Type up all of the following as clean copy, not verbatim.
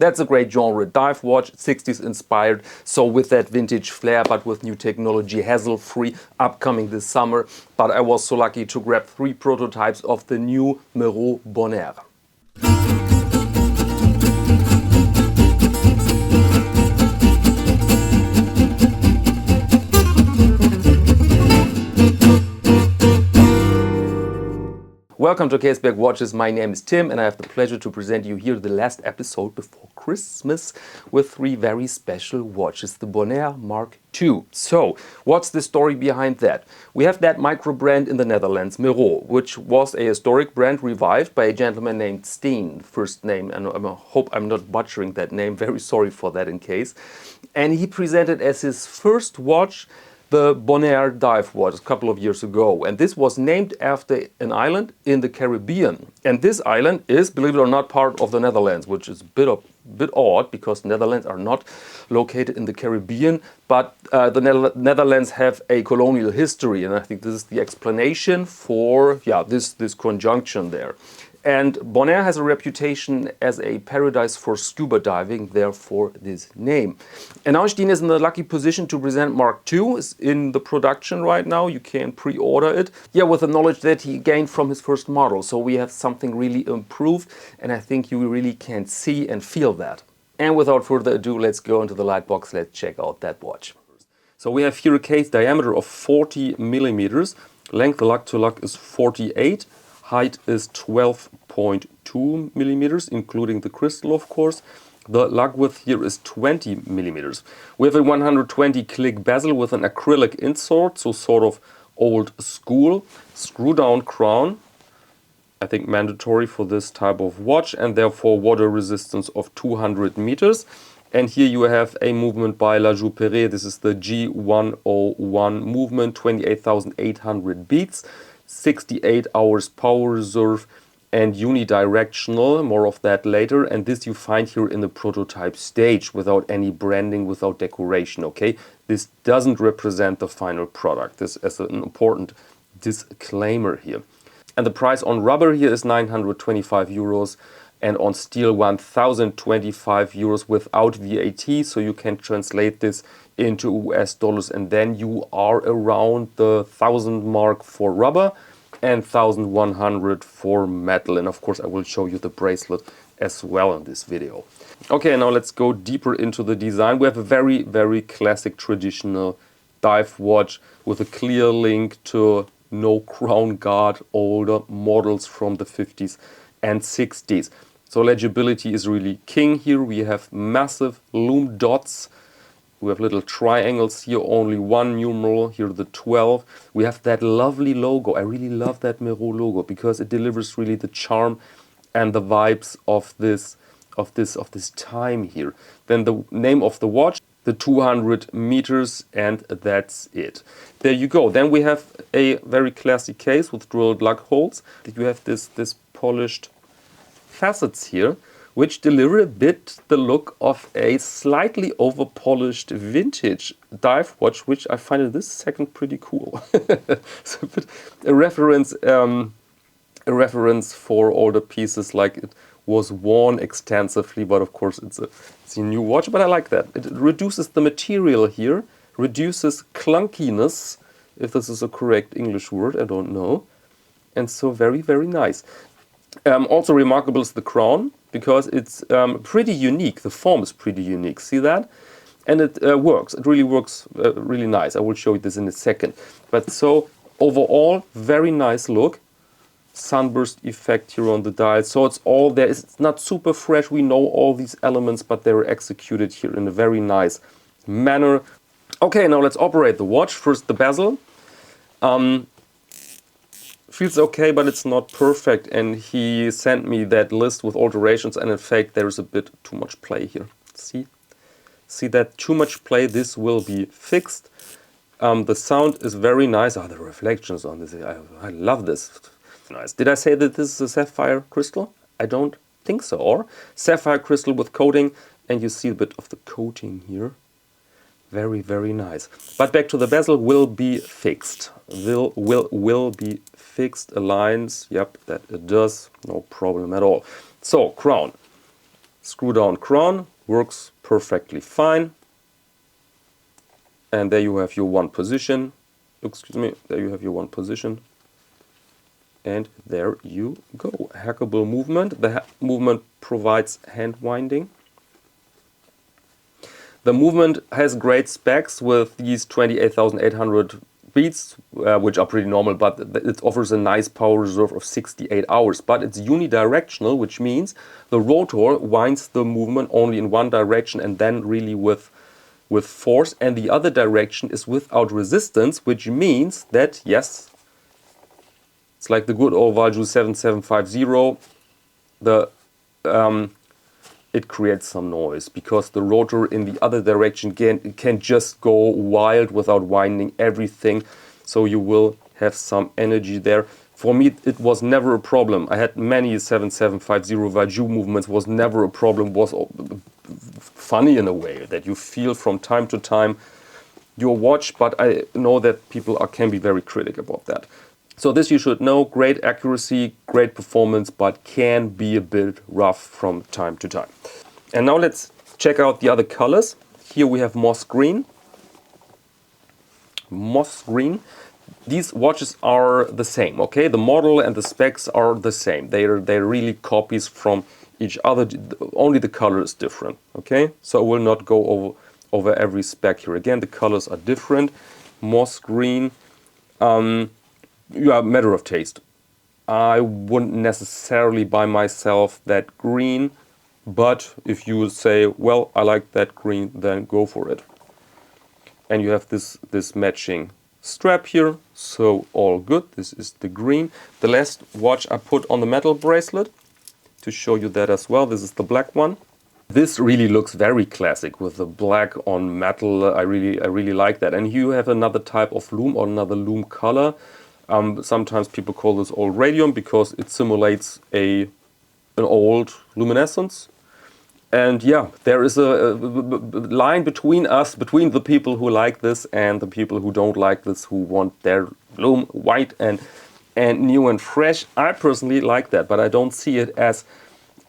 That's a great genre. Dive watch, 60s inspired, so with that vintage flair, but with new technology, hassle-free, upcoming this summer. But I was so lucky to grab 3 prototypes of the new Méraud Bonaire. Welcome to Caseback Watches. My name is Tim and I have the pleasure to present you here the last episode before Christmas with 3 very special watches, the Bonaire Mark II. So, what's the story behind that? We have that micro brand in the Netherlands, Méraud, which was a historic brand revived by a gentleman named Steen, first name, and I hope I'm not butchering that name, very sorry for that in case. And he presented as his first watch the Bonaire dive watch a couple of years ago, and this was named after an island in the Caribbean. And this island is, believe it or not, part of the Netherlands, which is a bit odd because Netherlands are not located in the Caribbean, but the Netherlands have a colonial history, and I think this is the explanation for this conjunction there. And Bonaire has a reputation as a paradise for scuba diving, therefore this name. And now Steen is in the lucky position to present Mark II. It's in the production right now. You can pre-order it. Yeah, with the knowledge that he gained from his first model. So we have something really improved, and I think you really can see and feel that. And without further ado, let's go into the light box. Let's check out that watch. So we have here a case diameter of 40 millimeters. Length lug to lug is 48. Height is 12.2 millimeters, including the crystal, of course. The lug width here is 20 millimeters. We have a 120 click bezel with an acrylic insert, so sort of old school. Screw down crown, I think mandatory for this type of watch, and therefore water resistance of 200 meters. And here you have a movement by La Joux-Perret. This is the G101 movement, 28,800 beats. 68 hours power reserve and unidirectional, more of that later, and this you find here in the prototype stage without any branding, without decoration, okay? This doesn't represent the final product. This is an important disclaimer here. And the price on rubber here is 925 euros and on steel 1025 euros without VAT, so you can translate this into US dollars, and then you are around the 1,000 mark for rubber and 1,100 for metal. And of course I will show you the bracelet as well in this video. Okay, now let's go deeper into the design. We have a very, very classic traditional dive watch with a clear link to no crown guard, older models from the 50s and 60s. So legibility is really king here. We have massive lume dots. We have little triangles here, only one numeral, here the 12. We have that lovely logo. I really love that Méraud logo because it delivers really the charm and the vibes of this time here. Then the name of the watch, the 200 meters, and that's it. There you go. Then we have a very classic case with drilled lug holes. You have this polished facets here, which deliver a bit the look of a slightly over-polished vintage dive watch, which I find in this second pretty cool. So a reference for older pieces, like it was worn extensively, but of course it's a new watch, but I like that. It reduces the material here, reduces clunkiness, if this is a correct English word, I don't know. And so very, very nice. Also remarkable is the crown, because it's pretty unique. The form is pretty unique. See that? And it works. It really works really nice. I will show you this in a second. But so overall, very nice look. Sunburst effect here on the dial. So it's all there. It's not super fresh. We know all these elements, but they're executed here in a very nice manner. Okay, now let's operate the watch. First, the bezel. Feels okay, but it's not perfect, and he sent me that list with alterations, and in fact there's a bit too much play here. See that too much play? This will be fixed. The sound is very nice. The reflections on this, I love this. Nice. Did I say that this is a sapphire crystal? I don't think so. Or sapphire crystal with coating, and you see a bit of the coating here. Very, very nice. But back to the bezel, will be fixed. Will be fixed. Aligns, yep, that it does. No problem at all. So, crown. screw down crown, works perfectly fine. And there you have your one position. Excuse me, there you have your one position. And there you go. Hackable movement. The movement provides hand winding. The movement has great specs with these 28,800 beats, which are pretty normal, but it offers a nice power reserve of 68 hours. But it's unidirectional, which means the rotor winds the movement only in one direction and then really with force, and the other direction is without resistance, which means that, yes, it's like the good old Valjoux 7750, it creates some noise because the rotor in the other direction can just go wild without winding everything, so you will have some energy there. For me, it was never a problem. I had many 7750 Valjoux movements, was never a problem, was funny in a way that you feel from time to time your watch, but I know that people can be very critical about that. So this you should know, great accuracy, great performance, but can be a bit rough from time to time. And now let's check out the other colors. Here we have moss green. Moss green. These watches are the same, okay? The model and the specs are the same. They're really copies from each other. Only the color is different, okay? So I will not go over every spec here. Again, the colors are different. Moss green. Yeah, matter of taste. I wouldn't necessarily buy myself that green, but if you say, well, I like that green, then go for it. And you have this matching strap here, so all good. This is the green. The last watch I put on the metal bracelet to show you that as well. This is the black one. This really looks very classic with the black on metal. I really like that. And you have another type of lume or another lume color. Sometimes people call this old radium because it simulates an old luminescence. And yeah, there is a line between us, between the people who like this and the people who don't like this, who want their lume white and new and fresh. I personally like that, but I don't see it as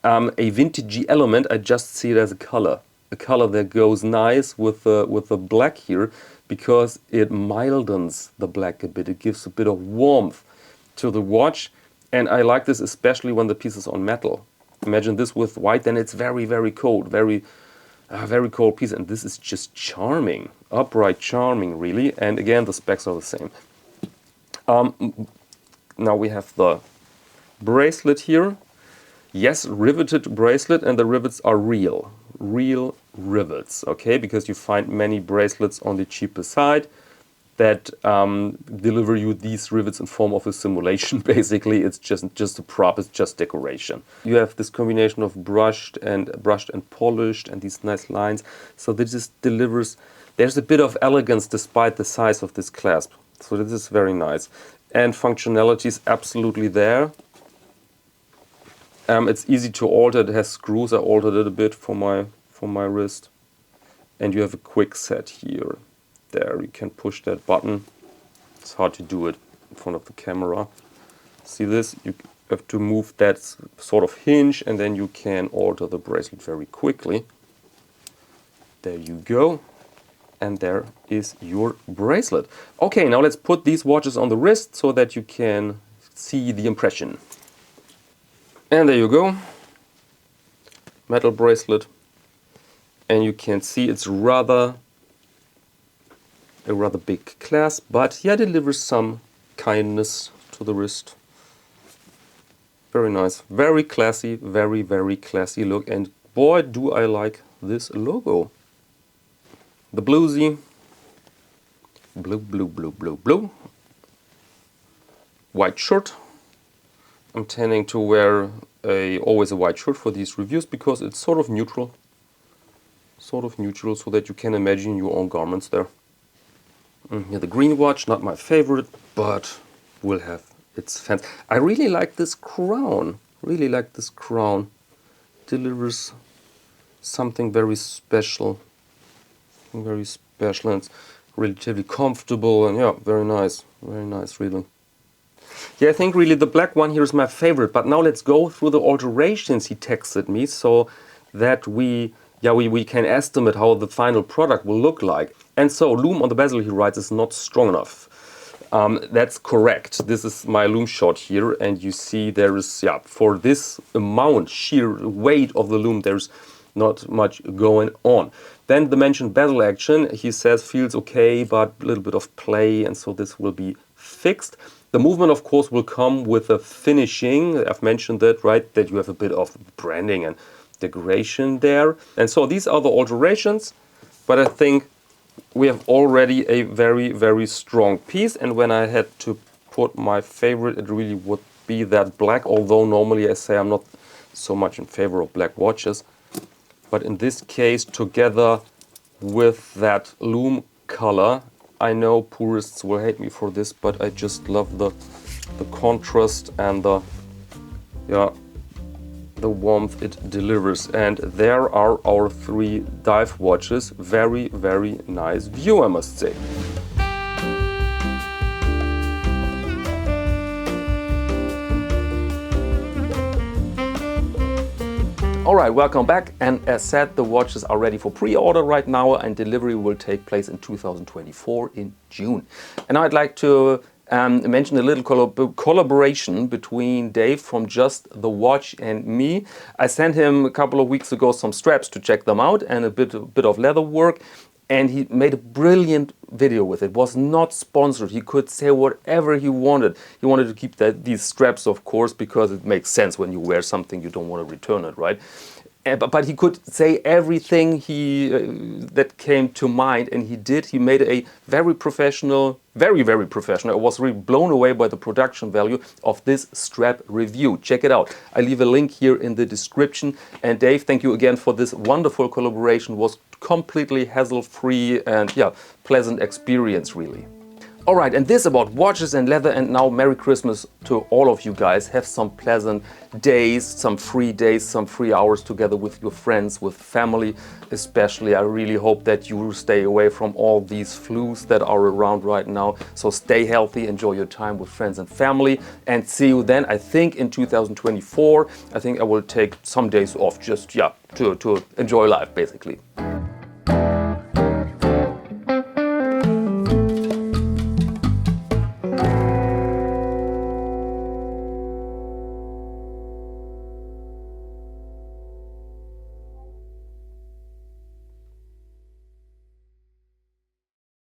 a vintagey element. I just see it as a color that goes nice with the black here, because it mildens the black a bit. It gives a bit of warmth to the watch, and I like this especially when the piece is on metal. Imagine this with white, then it's very, very cold, very cold piece, and this is just charming, upright charming, really. And again, the specs are the same. Now we have the bracelet here. Yes, riveted bracelet, and the rivets are real rivets, okay? Because you find many bracelets on the cheaper side that deliver you these rivets in form of a simulation. Basically, it's just a prop, it's just decoration. You have this combination of brushed and polished and these nice lines. So this just delivers, there's a bit of elegance despite the size of this clasp. So this is very nice. And functionality is absolutely there. It's easy to alter. It has screws. I altered it a bit for my wrist. And you have a quick set here. There, you can push that button. It's hard to do it in front of the camera. See this? You have to move that sort of hinge, and then you can alter the bracelet very quickly. There you go. And there is your bracelet. Okay, now let's put these watches on the wrist so that you can see the impression. And there you go. Metal bracelet. And you can see it's a rather big clasp, but yeah, delivers some kindness to the wrist. Very nice, very classy, very classy look, and boy do I like this logo. The bluesy, blue, white shirt. I'm tending to wear always a white shirt for these reviews because it's sort of neutral, so that you can imagine your own garments there. Here the green watch, not my favorite, but will have its fans. I really like this crown. Delivers something very special. And it's relatively comfortable, and yeah, very nice, really. Yeah, I think really the black one here is my favorite, but now let's go through the alterations he texted me. So that we can estimate how the final product will look like. And so loom on the bezel, he writes, is not strong enough. That's correct. This is my loom shot here, and you see there is, for this amount, sheer weight of the loom, there's not much going on. Then the mentioned bezel action, he says, feels okay, but a little bit of play, and so this will be fixed. The movement, of course, will come with the finishing. I've mentioned that, right, that you have a bit of branding and decoration there. And so these are the alterations, but I think we have already a very, very strong piece. And when I had to put my favorite, it really would be that black, although normally I say I'm not so much in favor of black watches. But in this case, together with that loom color, I know purists will hate me for this, but I just love the contrast and the warmth it delivers. And there are our 3 dive watches. Very, very nice view, I must say. Alright, welcome back, and as said, the watches are ready for pre-order right now, and delivery will take place in 2024 in June. And I'd like to mention a little collaboration between Dave from Just the Watch and me. I sent him a couple of weeks ago some straps to check them out and a bit of leather work. And he made a brilliant video with it. It was not sponsored. He could say whatever he wanted. He wanted to keep these straps, of course, because it makes sense when you wear something, you don't want to return it, right? But he could say everything that came to mind, and he did. He made a very professional, very, very professional. I was really blown away by the production value of this strap review. Check it out. I leave a link here in the description. And Dave, thank you again for this wonderful collaboration. It was completely hassle-free and pleasant experience, really. All right, and this about watches and leather, and now Merry Christmas to all of you guys. Have some pleasant days, some free hours together with your friends, with family especially. I really hope that you stay away from all these flus that are around right now. So stay healthy, enjoy your time with friends and family, and see you then. I think in 2024, I think I will take some days off just, to enjoy life, basically.